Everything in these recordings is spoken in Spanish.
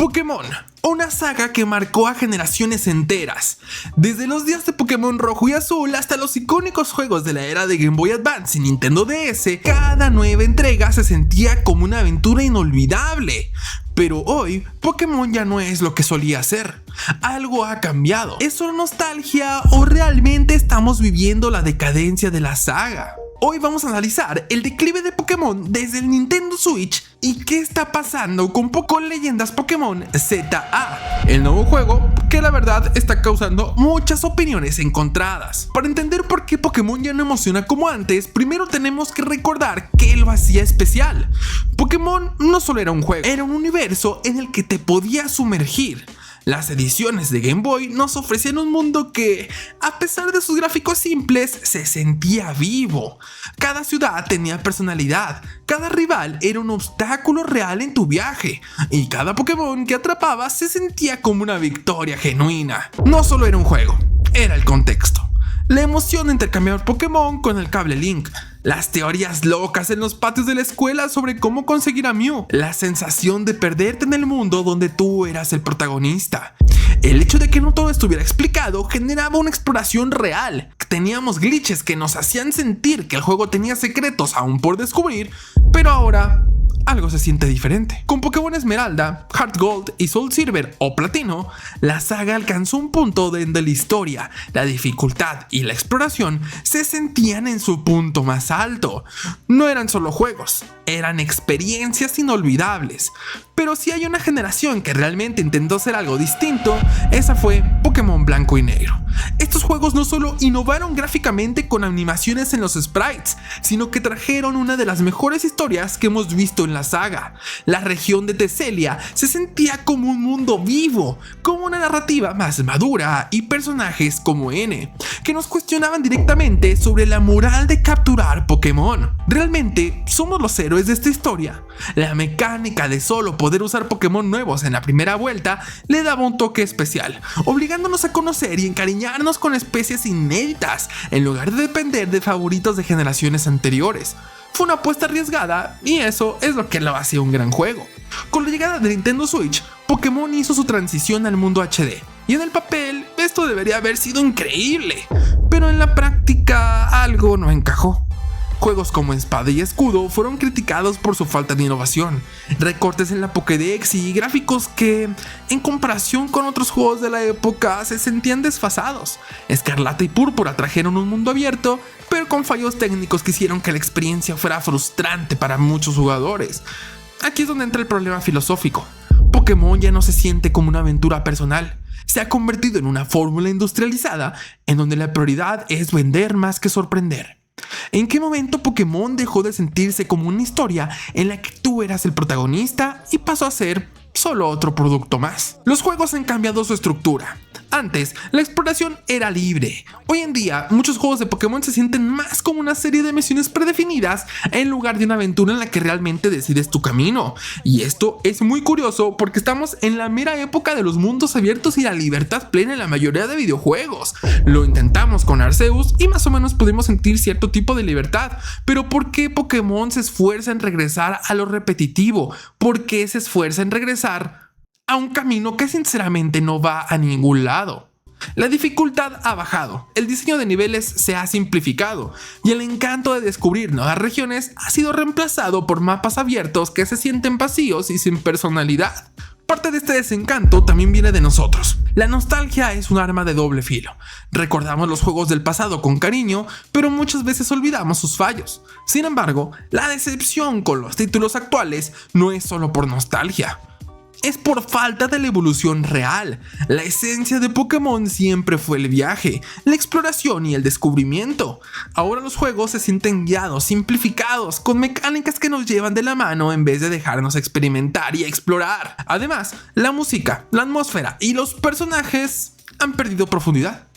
Pokémon, una saga que marcó a generaciones enteras. Desde los días de Pokémon Rojo y Azul hasta los icónicos juegos de la era de Game Boy Advance y Nintendo DS, cada nueva entrega se sentía como una aventura inolvidable. Pero hoy, Pokémon ya no es lo que solía ser. Algo ha cambiado. ¿Es solo nostalgia o realmente estamos viviendo la decadencia de la saga? Hoy vamos a analizar el declive de Pokémon desde el Nintendo Switch y qué está pasando con Pokémon Leyendas Pokémon ZA, el nuevo juego que la verdad está causando muchas opiniones encontradas. Para entender por qué Pokémon ya no emociona como antes, primero tenemos que recordar qué lo hacía especial. Pokémon no solo era un juego, era un universo en el que te podías sumergir. Las ediciones de Game Boy nos ofrecían un mundo que, a pesar de sus gráficos simples, se sentía vivo. Cada ciudad tenía personalidad, cada rival era un obstáculo real en tu viaje, y cada Pokémon que atrapabas se sentía como una victoria genuina. No solo era un juego, era el contexto. La emoción de intercambiar Pokémon con el cable Link, las teorías locas en los patios de la escuela sobre cómo conseguir a Mew, la sensación de perderte en el mundo donde tú eras el protagonista. El hecho de que no todo estuviera explicado generaba una exploración real. Teníamos glitches que nos hacían sentir que el juego tenía secretos aún por descubrir, pero ahora algo se siente diferente. Con Pokémon Esmeralda, Heart Gold y Soul Silver o Platino, la saga alcanzó un punto donde la historia, la dificultad y la exploración se sentían en su punto más alto. No eran solo juegos, eran experiencias inolvidables. Pero si hay una generación que realmente intentó hacer algo distinto, esa fue Pokémon Blanco y Negro. Estos juegos no solo innovaron gráficamente con animaciones en los sprites, sino que trajeron una de las mejores historias que hemos visto en la saga. La región de Teselia se sentía como un mundo vivo, como una narrativa más madura y personajes como N, que nos cuestionaban directamente sobre la moral de capturar Pokémon. ¿Realmente somos los héroes de esta historia? La mecánica de solo poder usar Pokémon nuevos en la primera vuelta le daba un toque especial, obligándonos a conocer y encariñarnos con especies inéditas, en lugar de depender de favoritos de generaciones anteriores. Fue una apuesta arriesgada y eso es lo que lo hacía un gran juego. Con la llegada de Nintendo Switch, Pokémon hizo su transición al mundo HD, y en el papel esto debería haber sido increíble, pero en la práctica algo no encajó. Juegos como Espada y Escudo fueron criticados por su falta de innovación, recortes en la Pokédex y gráficos que, en comparación con otros juegos de la época, se sentían desfasados. Escarlata y Púrpura trajeron un mundo abierto, pero con fallos técnicos que hicieron que la experiencia fuera frustrante para muchos jugadores. Aquí es donde entra el problema filosófico. Pokémon ya no se siente como una aventura personal. Se ha convertido en una fórmula industrializada en donde la prioridad es vender más que sorprender. ¿En qué momento Pokémon dejó de sentirse como una historia en la que tú eras el protagonista y pasó a ser solo otro producto más? Los juegos han cambiado su estructura. Antes, la exploración era libre. Hoy en día, muchos juegos de Pokémon se sienten más como una serie de misiones predefinidas en lugar de una aventura en la que realmente decides tu camino. Y esto es muy curioso porque estamos en la mera época de los mundos abiertos y la libertad plena en la mayoría de videojuegos. Lo intentamos con Arceus y más o menos pudimos sentir cierto tipo de libertad. Pero ¿por qué Pokémon se esfuerza en regresar a lo repetitivo? ¿Por qué se esfuerza en regresar a un camino que sinceramente no va a ningún lado? La dificultad ha bajado, el diseño de niveles se ha simplificado y el encanto de descubrir nuevas regiones ha sido reemplazado por mapas abiertos que se sienten vacíos y sin personalidad. Parte de este desencanto también viene de nosotros. La nostalgia es un arma de doble filo. Recordamos los juegos del pasado con cariño, pero muchas veces olvidamos sus fallos. Sin embargo, la decepción con los títulos actuales no es solo por nostalgia. Es por falta de la evolución real. La esencia de Pokémon siempre fue el viaje, la exploración y el descubrimiento. Ahora los juegos se sienten guiados, simplificados, con mecánicas que nos llevan de la mano en vez de dejarnos experimentar y explorar. Además, la música, la atmósfera y los personajes han perdido profundidad.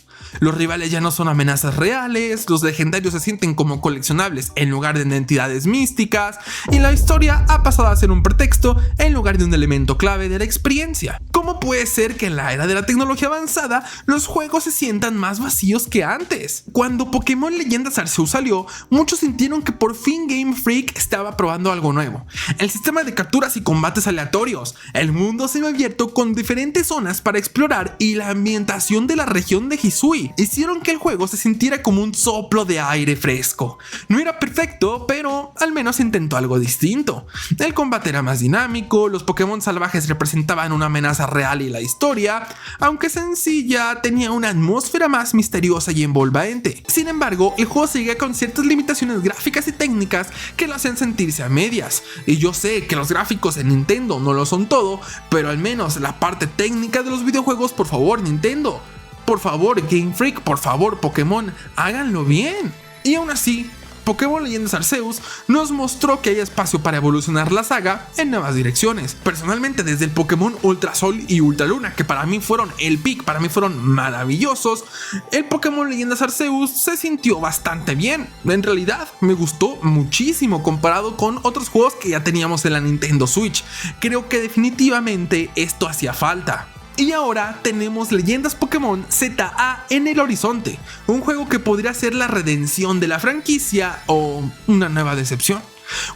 Los rivales ya no son amenazas reales, los legendarios se sienten como coleccionables en lugar de entidades místicas, y la historia ha pasado a ser un pretexto en lugar de un elemento clave de la experiencia. Como ¿Cómo puede ser que en la era de la tecnología avanzada los juegos se sientan más vacíos que antes? Cuando Pokémon Leyendas Arceus salió, muchos sintieron que por fin Game Freak estaba probando algo nuevo. El sistema de capturas y combates aleatorios, el mundo semiabierto con diferentes zonas para explorar y la ambientación de la región de Hisui hicieron que el juego se sintiera como un soplo de aire fresco. No era perfecto, pero al menos intentó algo distinto. El combate era más dinámico, los Pokémon salvajes representaban una amenaza real y la historia, aunque sencilla, tenía una atmósfera más misteriosa y envolvente. Sin embargo, el juego seguía con ciertas limitaciones gráficas y técnicas que lo hacen sentirse a medias. Y yo sé que los gráficos en Nintendo no lo son todo, pero al menos la parte técnica de los videojuegos, por favor, Nintendo. Por favor, Game Freak, por favor, Pokémon, háganlo bien. Y aún así, Pokémon Leyendas Arceus nos mostró que hay espacio para evolucionar la saga en nuevas direcciones. Personalmente, desde el Pokémon Ultra Sol y Ultra Luna, que para mí fueron el pick, para mí fueron maravillosos, el Pokémon Leyendas Arceus se sintió bastante bien. En realidad, me gustó muchísimo comparado con otros juegos que ya teníamos en la Nintendo Switch. Creo que definitivamente esto hacía falta. Y ahora tenemos Leyendas Pokémon ZA en el horizonte, un juego que podría ser la redención de la franquicia o una nueva decepción.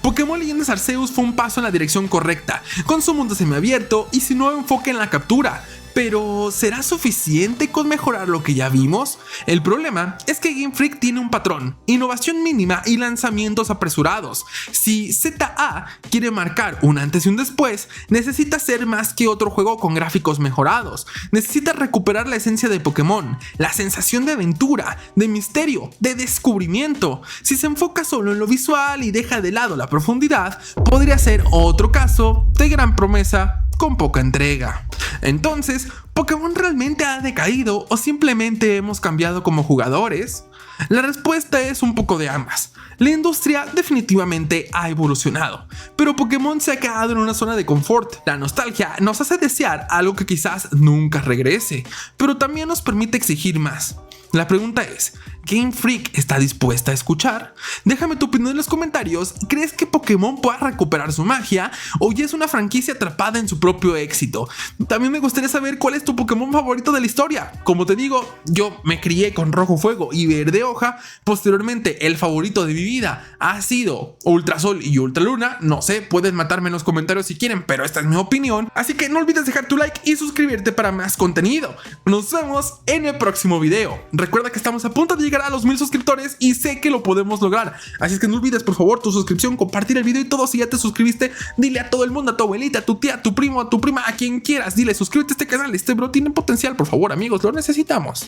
Pokémon Leyendas Arceus fue un paso en la dirección correcta, con su mundo semiabierto y su nuevo enfoque en la captura. Pero ¿será suficiente con mejorar lo que ya vimos? El problema es que Game Freak tiene un patrón: innovación mínima y lanzamientos apresurados. Si ZA quiere marcar un antes y un después, necesita ser más que otro juego con gráficos mejorados. Necesita recuperar la esencia de Pokémon, la sensación de aventura, de misterio, de descubrimiento. Si se enfoca solo en lo visual y deja de lado la profundidad, podría ser otro caso de gran promesa con poca entrega. Entonces, ¿Pokémon realmente ha decaído o simplemente hemos cambiado como jugadores? La respuesta es un poco de ambas. La industria definitivamente ha evolucionado, pero Pokémon se ha quedado en una zona de confort. La nostalgia nos hace desear algo que quizás nunca regrese, pero también nos permite exigir más. La pregunta es, ¿Game Freak está dispuesta a escuchar? Déjame tu opinión en los comentarios. ¿Crees que Pokémon pueda recuperar su magia o ya es una franquicia atrapada en su propio éxito? También me gustaría saber cuál es tu Pokémon favorito de la historia. Como te digo, yo me crié con Rojo Fuego y Verde Hoja. Posteriormente, el favorito de mi vida ha sido Ultra Sol y Ultra Luna. No sé, pueden matarme en los comentarios si quieren, pero esta es mi opinión. Así que no olvides dejar tu like y suscribirte para más contenido. Nos vemos en el próximo video. Recuerda que estamos a punto de llegar a los 1000 suscriptores y sé que lo podemos lograr. Así es que no olvides, por favor, tu suscripción, compartir el video y todo. Si ya te suscribiste, dile a todo el mundo, a tu abuelita, a tu tía, a tu primo, a tu prima, a quien quieras. Dile, suscríbete a este canal, este bro tiene potencial. Por favor, amigos, lo necesitamos.